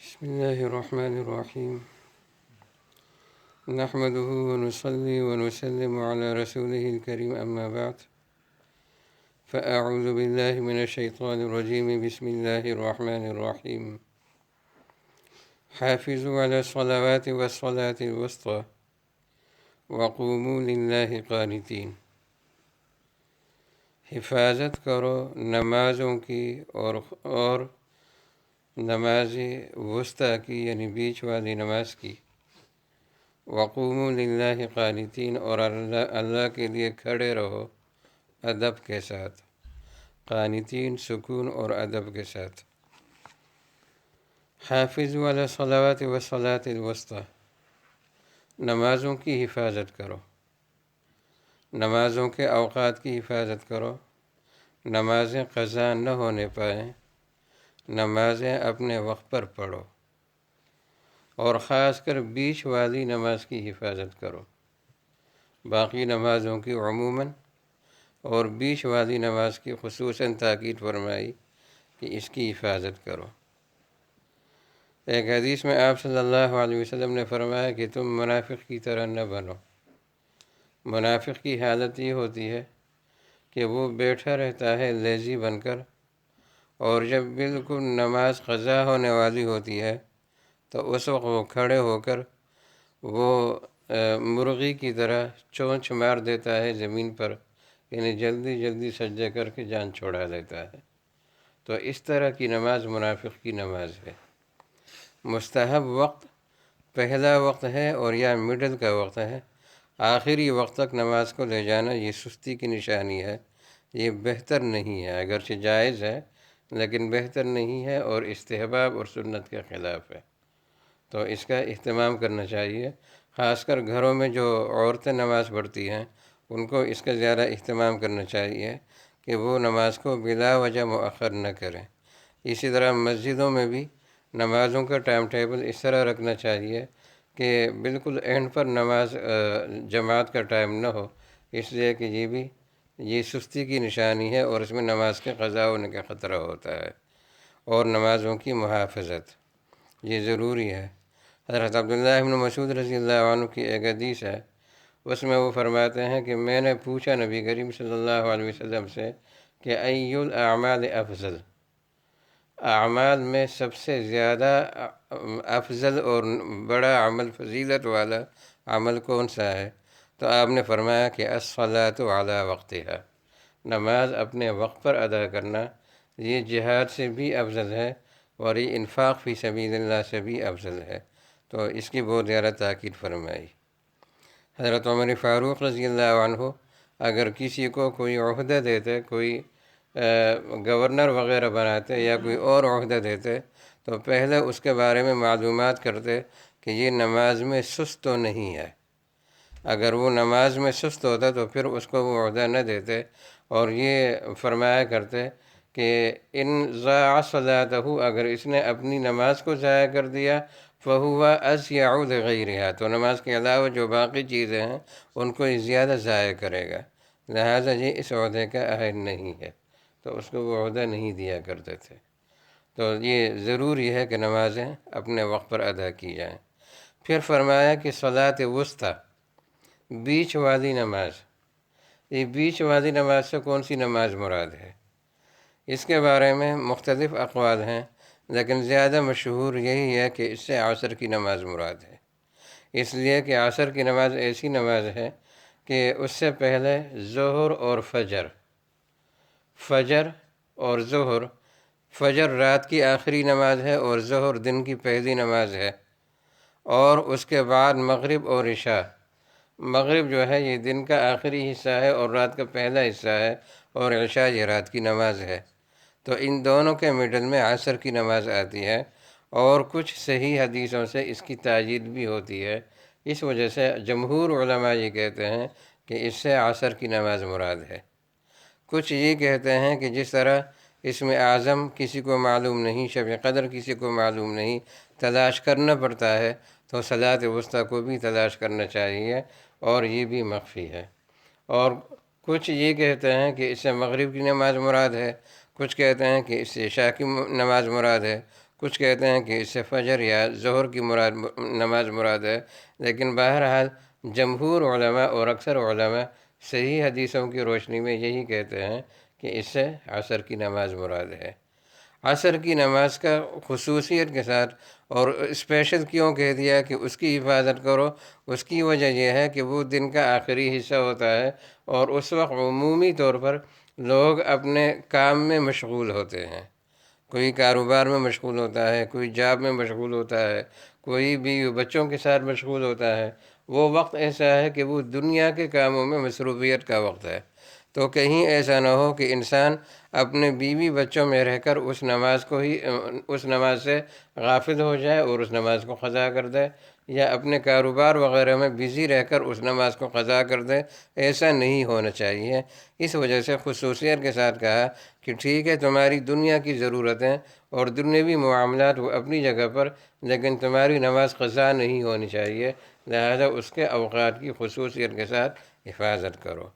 بسم الله الرحمن الرحيم. نحمده ونصلي ونسلم على رسوله الكريم، أما بعد، فأعوذ بالله من الشيطان الرجيم. بسم الله الرحمن الرحيم. حافظوا على الصلوات والصلاة الوسطى وقوموا لله قانتين. حفاظت کرو نمازوں کی اور نماز وسطی کی، یعنی بیچ والی نماز کی. وقوموا للہ قانتین، اور اللہ کے لیے کھڑے رہو ادب کے ساتھ. قانتین سکون اور ادب کے ساتھ. حافظوا علی الصلوات والصلاة الوسطی، نمازوں کی حفاظت کرو، نمازوں کے اوقات کی حفاظت کرو. نمازیں قضا نہ ہونے پائیں، نمازیں اپنے وقت پر پڑھو، اور خاص کر بیچ والی نماز کی حفاظت کرو. باقی نمازوں کی عموماً اور بیچ والی نماز کی خصوصاً تاکید فرمائی کہ اس کی حفاظت کرو. ایک حدیث میں آپ صلی اللہ علیہ وسلم نے فرمایا کہ تم منافق کی طرح نہ بنو. منافق کی حالت یہ ہوتی ہے کہ وہ بیٹھا رہتا ہے لیزی بن کر، اور جب بالکل نماز قضا ہونے والی ہوتی ہے تو اس وقت وہ کھڑے ہو کر وہ مرغی کی طرح چونچ مار دیتا ہے زمین پر، یعنی جلدی جلدی سجدے کر کے جان چھوڑا دیتا ہے. تو اس طرح کی نماز منافق کی نماز ہے. مستحب وقت پہلا وقت ہے اور یا مڈل کا وقت ہے. آخری وقت تک نماز کو لے جانا یہ سستی کی نشانی ہے، یہ بہتر نہیں ہے. اگرچہ جائز ہے لیکن بہتر نہیں ہے اور استحباب اور سنت کے خلاف ہے. تو اس کا اہتمام کرنا چاہیے. خاص کر گھروں میں جو عورتیں نماز پڑھتی ہیں ان کو اس کا زیادہ اہتمام کرنا چاہیے کہ وہ نماز کو بلا وجہ مؤخر نہ کریں. اسی طرح مسجدوں میں بھی نمازوں کا ٹائم ٹیبل اس طرح رکھنا چاہیے کہ بالکل اینڈ پر نماز جماعت کا ٹائم نہ ہو، اس لیے کہ یہ سستی کی نشانی ہے اور اس میں نماز کے قضا ہونے کا خطرہ ہوتا ہے. اور نمازوں کی محافظت یہ ضروری ہے. حضرت عبداللہ بن مسعود رضی اللہ عنہ کی ایک حدیث ہے، اس میں وہ فرماتے ہیں کہ میں نے پوچھا نبی کریم صلی اللہ علیہ وسلم سے کہ ای الاعمال افضل، اعمال میں سب سے زیادہ افضل اور بڑا عمل، فضیلت والا عمل کون سا ہے؟ تو آپ نے فرمایا کہ الصلاۃ علی وقتہا، نماز اپنے وقت پر ادا کرنا. یہ جہاد سے بھی افضل ہے اور یہ انفاق فی سبیل اللہ سے بھی افضل ہے. تو اس کی بہت زیادہ تاکید فرمائی. حضرت عمر فاروق رضی اللہ عنہ اگر کسی کو کوئی عہدہ دیتے، کوئی گورنر وغیرہ بناتے یا کوئی اور عہدہ دیتے تو پہلے اس کے بارے میں معلومات کرتے کہ یہ نماز میں سست تو نہیں ہے. اگر وہ نماز میں سست ہوتا تو پھر اس کو وہ عہدہ نہ دیتے، اور یہ فرمایا کرتے کہ ان ضاع صلاتہ، اگر اس نے اپنی نماز کو ضائع کر دیا فہو اضیع لغیرہا، تو نماز کے علاوہ جو باقی چیزیں ہیں ان کو یہ زیادہ ضائع کرے گا، لہٰذا یہ اس عہدے کا اہل نہیں ہے. تو اس کو وہ عہدہ نہیں دیا کرتے تھے. تو یہ ضروری ہے کہ نمازیں اپنے وقت پر ادا کی جائیں. پھر فرمایا کہ صلاۃ وسطی، بیچ والی نماز. یہ بیچ والی نماز سے کون سی نماز مراد ہے؟ اس کے بارے میں مختلف اقوال ہیں، لیکن زیادہ مشہور یہی ہے کہ اس سے عصر کی نماز مراد ہے. اس لیے کہ عصر کی نماز ایسی نماز ہے کہ اس سے پہلے ظہر اور فجر اور ظہر. فجر رات کی آخری نماز ہے اور ظہر دن کی پہلی نماز ہے. اور اس کے بعد مغرب اور عشاء. مغرب جو ہے یہ دن کا آخری حصہ ہے اور رات کا پہلا حصہ ہے، اور عشاء یہ رات کی نماز ہے. تو ان دونوں کے مڈل میں عصر کی نماز آتی ہے، اور کچھ صحیح حدیثوں سے اس کی تائید بھی ہوتی ہے. اس وجہ سے جمہور علماء یہ کہتے ہیں کہ اس سے عصر کی نماز مراد ہے. کچھ یہ کہتے ہیں کہ جس طرح اسم اعظم کسی کو معلوم نہیں، شب قدر کسی کو معلوم نہیں، تلاش کرنا پڑتا ہے، تو صلاۃ وسطی کو بھی تلاش کرنا چاہیے اور یہ بھی مخفی ہے. اور کچھ یہ کہتے ہیں کہ اس سے مغرب کی نماز مراد ہے، کچھ کہتے ہیں کہ اس سے عشاء کی نماز مراد ہے، کچھ کہتے ہیں کہ اس سے فجر یا ظہر کی نماز مراد ہے، لیکن بہرحال جمہور علماء اور اکثر علماء صحیح حدیثوں کی روشنی میں یہی کہتے ہیں کہ اس سے عصر کی نماز مراد ہے۔ عصر کی نماز کا خصوصیت کے ساتھ اور اسپیشل کیوں کہہ دیا کہ اس کی حفاظت کرو، اس کی وجہ یہ ہے کہ وہ دن کا آخری حصہ ہوتا ہے، اور اس وقت عمومی طور پر لوگ اپنے کام میں مشغول ہوتے ہیں۔ کوئی کاروبار میں مشغول ہوتا ہے، کوئی جاب میں مشغول ہوتا ہے، کوئی بھی بچوں کے ساتھ مشغول ہوتا ہے۔ وہ وقت ایسا ہے کہ وہ دنیا کے کاموں میں مصروفیت کا وقت ہے۔ تو کہیں ایسا نہ ہو کہ انسان اپنے بیوی بچوں میں رہ کر اس نماز سے غافل ہو جائے اور اس نماز کو قضا کر دے، یا اپنے کاروبار وغیرہ میں بزی رہ کر اس نماز کو قضا کر دے۔ ایسا نہیں ہونا چاہیے۔ اس وجہ سے خصوصیت کے ساتھ کہا کہ ٹھیک ہے، تمہاری دنیا کی ضرورتیں اور دنیاوی معاملات وہ اپنی جگہ پر، لیکن تمہاری نماز قضا نہیں ہونی چاہیے، لہذا اس کے اوقات کی خصوصیت کے ساتھ حفاظت کرو۔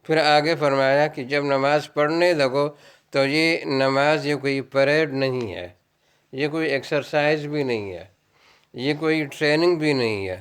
پھر آگے فرمایا کہ جب نماز پڑھنے لگو تو یہ نماز یہ کوئی پریڈ نہیں ہے، یہ کوئی ایکسرسائز بھی نہیں ہے، یہ کوئی ٹریننگ بھی نہیں ہے،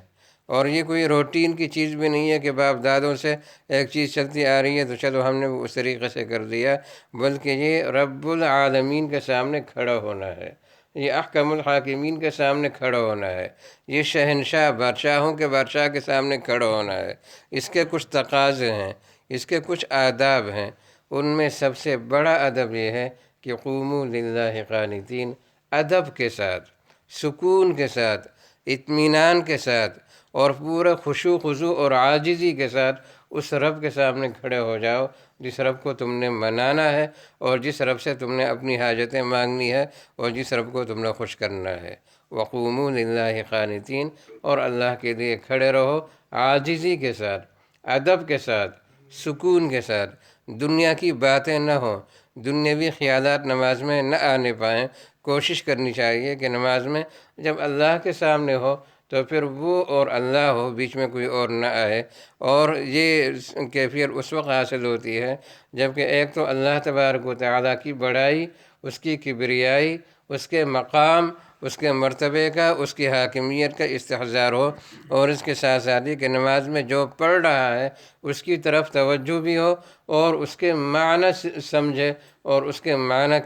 اور یہ کوئی روٹین کی چیز بھی نہیں ہے کہ باپ دادوں سے ایک چیز چلتی آ رہی ہے تو چلو ہم نے وہ اس طریقے سے کر دیا، بلکہ یہ رب العالمین کے سامنے کھڑا ہونا ہے، یہ احکم الحاکمین کے سامنے کھڑا ہونا ہے، یہ شہنشاہ بادشاہوں کے بادشاہ کے سامنے کھڑا ہونا ہے۔ اس کے کچھ تقاضے ہیں، اس کے کچھ آداب ہیں۔ ان میں سب سے بڑا ادب یہ ہے کہ قوموا للہ قانتین، ادب کے ساتھ، سکون کے ساتھ، اطمینان کے ساتھ، اور پورے خشوع خضوع اور عاجزی کے ساتھ اس رب کے سامنے کھڑے ہو جاؤ جس رب کو تم نے منانا ہے، اور جس رب سے تم نے اپنی حاجتیں مانگنی ہے، اور جس رب کو تم نے خوش کرنا ہے۔ وقوموا للہ قانتین، اور اللہ کے لیے کھڑے رہو عاجزی کے ساتھ، ادب کے ساتھ، سکون کے ساتھ۔ دنیا کی باتیں نہ ہوں، دنیاوی خیالات نماز میں نہ آنے پائیں۔ کوشش کرنی چاہیے کہ نماز میں جب اللہ کے سامنے ہو تو پھر وہ اور اللہ ہو، بیچ میں کوئی اور نہ آئے، اور یہ کیفیت اس وقت حاصل ہوتی ہے جبکہ ایک تو اللہ تبارک و تعالیٰ کی بڑائی، اس کی کبریائی، اس کے مقام، اس کے مرتبے کا، اس کی حاکمیت کا استحضار ہو، اور اس کے ساتھ ساتھ ہی کہ نماز میں جو پڑھ رہا ہے اس کی طرف توجہ بھی ہو، اور اس کے معنی سمجھے، اور اس کے معنی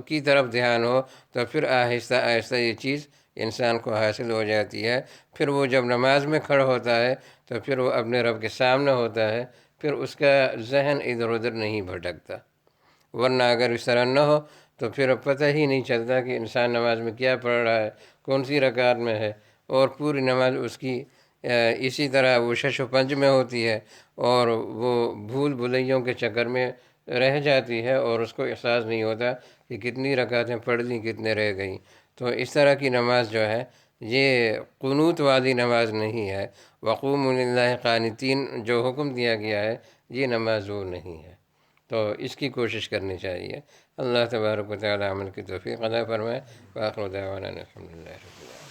کی طرف دھیان ہو، تو پھر آہستہ آہستہ یہ چیز انسان کو حاصل ہو جاتی ہے۔ پھر وہ جب نماز میں کھڑا ہوتا ہے تو پھر وہ اپنے رب کے سامنے ہوتا ہے، پھر اس کا ذہن ادھر ادھر نہیں بھٹکتا۔ ورنہ اگر اس طرح نہ ہو تو پھر پتہ ہی نہیں چلتا کہ انسان نماز میں کیا پڑھ رہا ہے، کون سی رکعت میں ہے، اور پوری نماز اس کی اسی طرح وہ شش و پنج میں ہوتی ہے، اور وہ بھول بھلیوں کے چکر میں رہ جاتی ہے، اور اس کو احساس نہیں ہوتا کہ کتنی رکعتیں پڑھ لیں، کتنے رہ گئیں۔ تو اس طرح کی نماز جو ہے یہ قنوت والی نماز نہیں ہے۔ وقوموا للہ قانتین جو حکم دیا گیا ہے یہ نماز وہ نہیں ہے، تو اس کی کوشش کرنی چاہیے۔ اللہ تبارک و تعالی عمل کی توفیق عطا فرمائے۔ وآخر دعوانا الحمدللہ رب العالمین۔